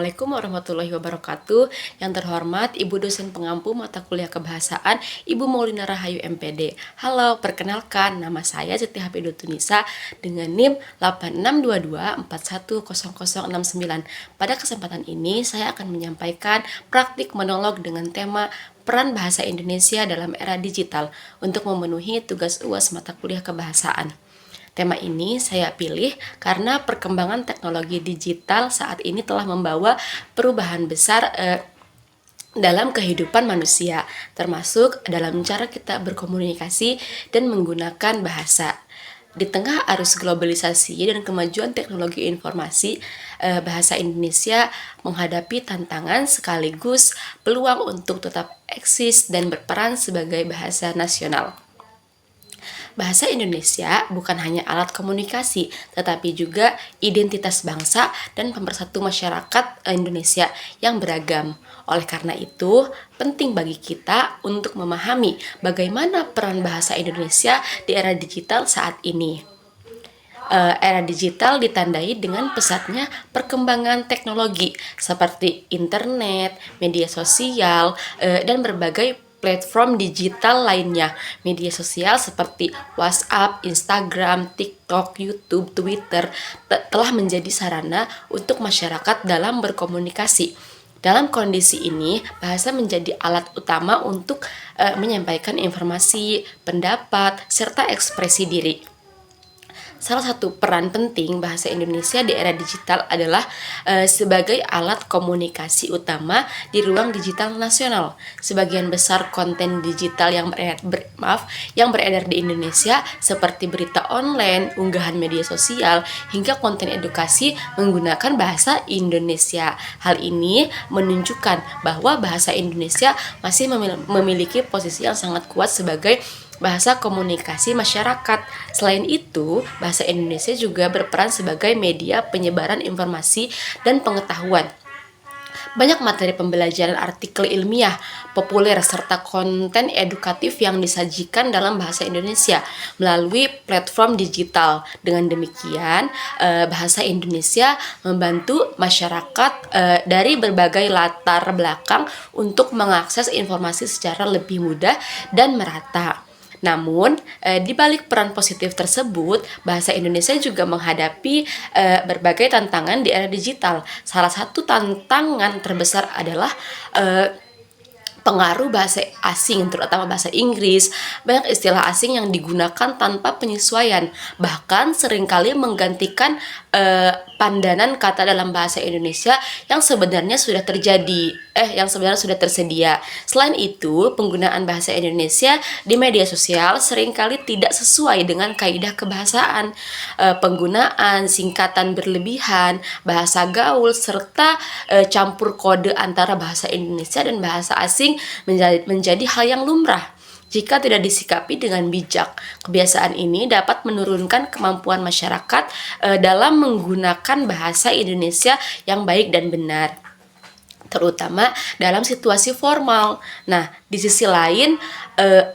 Assalamualaikum warahmatullahi wabarakatuh. Yang terhormat Ibu dosen pengampu mata kuliah kebahasaan, Ibu Maulina Rahayu MPD. Halo, perkenalkan nama saya Siti Hafidhutunisa dengan NIM 8622410069. Pada kesempatan ini saya akan menyampaikan praktik monolog dengan tema peran bahasa Indonesia dalam era digital untuk memenuhi tugas UAS mata kuliah kebahasaan. Tema ini saya pilih karena perkembangan teknologi digital saat ini telah membawa perubahan besar dalam kehidupan manusia, termasuk dalam cara kita berkomunikasi dan menggunakan bahasa. Di tengah arus globalisasi dan kemajuan teknologi informasi, bahasa Indonesia menghadapi tantangan sekaligus peluang untuk tetap eksis dan berperan sebagai bahasa nasional. Bahasa Indonesia bukan hanya alat komunikasi, tetapi juga identitas bangsa dan pemersatu masyarakat Indonesia yang beragam. Oleh karena itu, penting bagi kita untuk memahami bagaimana peran bahasa Indonesia di era digital saat ini. Era digital ditandai dengan pesatnya perkembangan teknologi seperti internet, media sosial, dan berbagai platform digital lainnya. Media sosial seperti WhatsApp, Instagram, TikTok, YouTube, Twitter telah menjadi sarana untuk masyarakat dalam berkomunikasi. Dalam kondisi ini, bahasa menjadi alat utama untuk menyampaikan informasi, pendapat, serta ekspresi diri. Salah satu peran penting bahasa Indonesia di era digital adalah sebagai alat komunikasi utama di ruang digital nasional. Sebagian besar konten digital yang beredar di Indonesia seperti berita online, unggahan media sosial, hingga konten edukasi menggunakan bahasa Indonesia. Hal ini menunjukkan bahwa bahasa Indonesia masih memiliki posisi yang sangat kuat sebagai bahasa komunikasi masyarakat. Selain itu, bahasa Indonesia juga berperan sebagai media penyebaran informasi dan pengetahuan. Banyak materi pembelajaran artikel ilmiah, populer, serta konten edukatif yang disajikan dalam bahasa Indonesia melalui platform digital. Dengan demikian, bahasa Indonesia membantu masyarakat dari berbagai latar belakang untuk mengakses informasi secara lebih mudah dan merata. Namun, di balik peran positif tersebut, bahasa Indonesia juga menghadapi berbagai tantangan di era digital. Salah satu tantangan terbesar adalah pengaruh bahasa asing, terutama bahasa Inggris. Banyak istilah asing yang digunakan tanpa penyesuaian, bahkan seringkali menggantikan pandanan kata dalam bahasa Indonesia yang sebenarnya sudah tersedia. Selain itu, penggunaan bahasa Indonesia di media sosial seringkali tidak sesuai dengan kaidah kebahasaan. Penggunaan singkatan berlebihan, bahasa gaul, serta campur kode antara bahasa Indonesia dan bahasa asing menjadi hal yang lumrah jika tidak disikapi dengan bijak. Kebiasaan ini dapat menurunkan kemampuan masyarakat dalam menggunakan bahasa Indonesia yang baik dan benar, terutama dalam situasi formal. Nah, di sisi lain,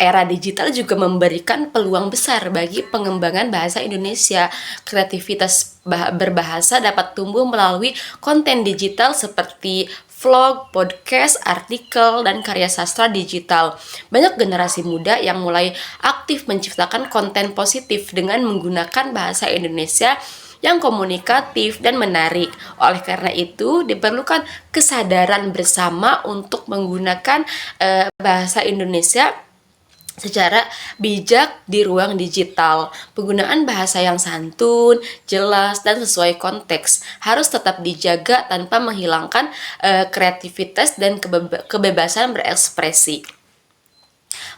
era digital juga memberikan peluang besar bagi pengembangan bahasa Indonesia. Kreativitas berbahasa dapat tumbuh melalui konten digital seperti vlog, podcast, artikel, dan karya sastra digital. Banyak generasi muda yang mulai aktif menciptakan konten positif dengan menggunakan bahasa Indonesia yang komunikatif dan menarik. Oleh karena itu, diperlukan kesadaran bersama untuk menggunakan bahasa Indonesia secara bijak di ruang digital. Penggunaan bahasa yang santun, jelas, dan sesuai konteks harus tetap dijaga tanpa menghilangkan kreativitas dan kebebasan berekspresi.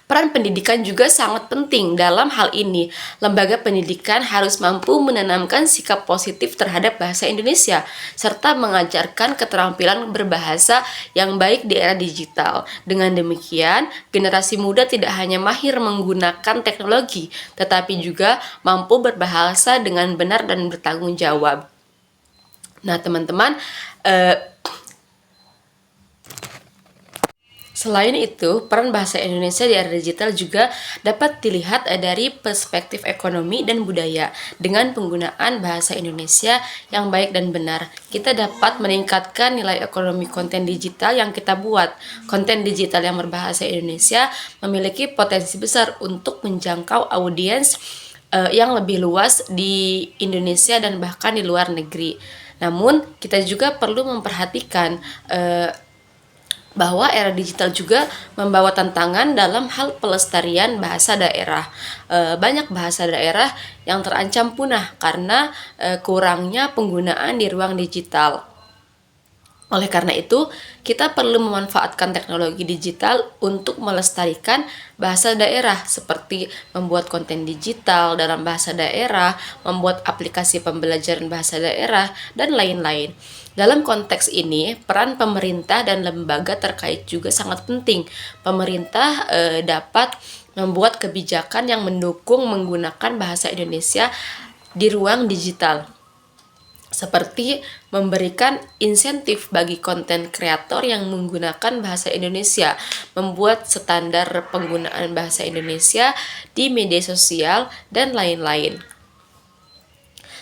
Peran pendidikan juga sangat penting dalam hal ini. Lembaga pendidikan harus mampu menanamkan sikap positif terhadap bahasa Indonesia, serta mengajarkan keterampilan berbahasa yang baik di era digital. Dengan demikian, generasi muda tidak hanya mahir menggunakan teknologi, tetapi juga mampu berbahasa dengan benar dan bertanggung jawab. Nah, teman-teman, Selain itu, peran bahasa Indonesia di era digital juga dapat dilihat dari perspektif ekonomi dan budaya. Dengan penggunaan bahasa Indonesia yang baik dan benar, kita dapat meningkatkan nilai ekonomi konten digital yang kita buat. Konten digital yang berbahasa Indonesia memiliki potensi besar untuk menjangkau audiens yang lebih luas di Indonesia dan bahkan di luar negeri. Namun, kita juga perlu memperhatikan bahwa era digital juga membawa tantangan dalam hal pelestarian bahasa daerah. Banyak bahasa daerah yang terancam punah karena kurangnya penggunaan di ruang digital. Oleh karena itu, kita perlu memanfaatkan teknologi digital untuk melestarikan bahasa daerah, seperti membuat konten digital dalam bahasa daerah, membuat aplikasi pembelajaran bahasa daerah, dan lain-lain. Dalam konteks ini, peran pemerintah dan lembaga terkait juga sangat penting. Pemerintah dapat membuat kebijakan yang mendukung menggunakan bahasa Indonesia di ruang digital, seperti memberikan insentif bagi konten kreator yang menggunakan bahasa Indonesia, membuat standar penggunaan bahasa Indonesia di media sosial, dan lain-lain.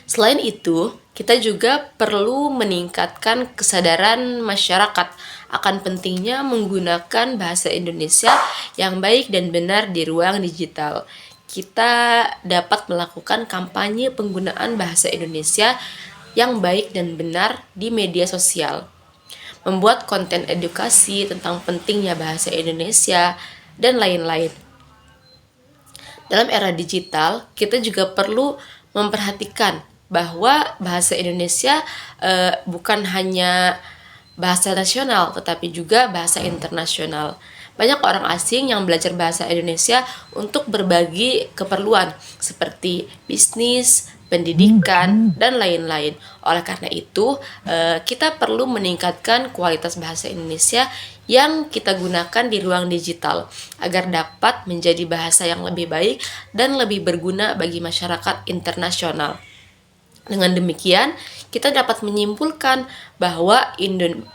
Selain itu, kita juga perlu meningkatkan kesadaran masyarakat akan pentingnya menggunakan bahasa Indonesia yang baik dan benar di ruang digital. Kita dapat melakukan kampanye penggunaan bahasa Indonesia yang baik dan benar di media sosial, membuat konten edukasi tentang pentingnya bahasa Indonesia, dan lain-lain. Dalam era digital, kita juga perlu memperhatikan bahwa bahasa Indonesia bukan hanya bahasa nasional, tetapi juga bahasa internasional. Banyak orang asing yang belajar bahasa Indonesia untuk berbagi keperluan seperti bisnis, pendidikan, dan lain-lain. Oleh karena itu, kita perlu meningkatkan kualitas bahasa Indonesia yang kita gunakan di ruang digital agar dapat menjadi bahasa yang lebih baik dan lebih berguna bagi masyarakat internasional. Dengan demikian, kita dapat menyimpulkan bahwa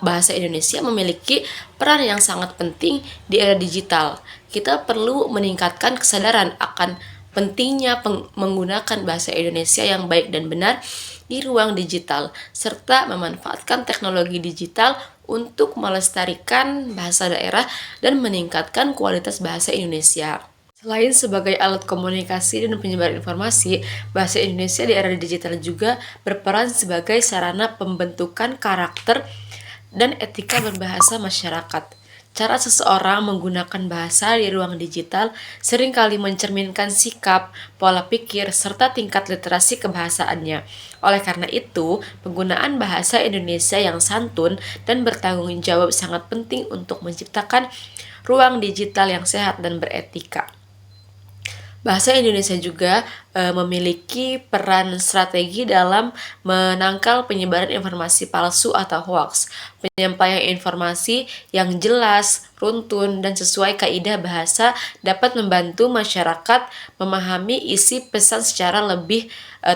bahasa Indonesia memiliki peran yang sangat penting di era digital. Kita perlu meningkatkan kesadaran akan pentingnya menggunakan bahasa Indonesia yang baik dan benar di ruang digital, serta memanfaatkan teknologi digital untuk melestarikan bahasa daerah dan meningkatkan kualitas bahasa Indonesia. Selain sebagai alat komunikasi dan penyebar informasi, bahasa Indonesia di era digital juga berperan sebagai sarana pembentukan karakter dan etika berbahasa masyarakat. Cara seseorang menggunakan bahasa di ruang digital seringkali mencerminkan sikap, pola pikir, serta tingkat literasi kebahasaannya. Oleh karena itu, penggunaan bahasa Indonesia yang santun dan bertanggung jawab sangat penting untuk menciptakan ruang digital yang sehat dan beretika. Bahasa Indonesia juga memiliki peran strategi dalam menangkal penyebaran informasi palsu atau hoax. Penyampaian informasi yang jelas, runtun, dan sesuai kaidah bahasa dapat membantu masyarakat memahami isi pesan secara lebih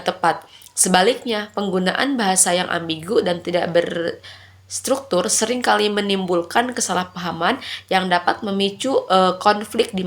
tepat. Sebaliknya, penggunaan bahasa yang ambigu dan tidak berstruktur seringkali menimbulkan kesalahpahaman yang dapat memicu konflik di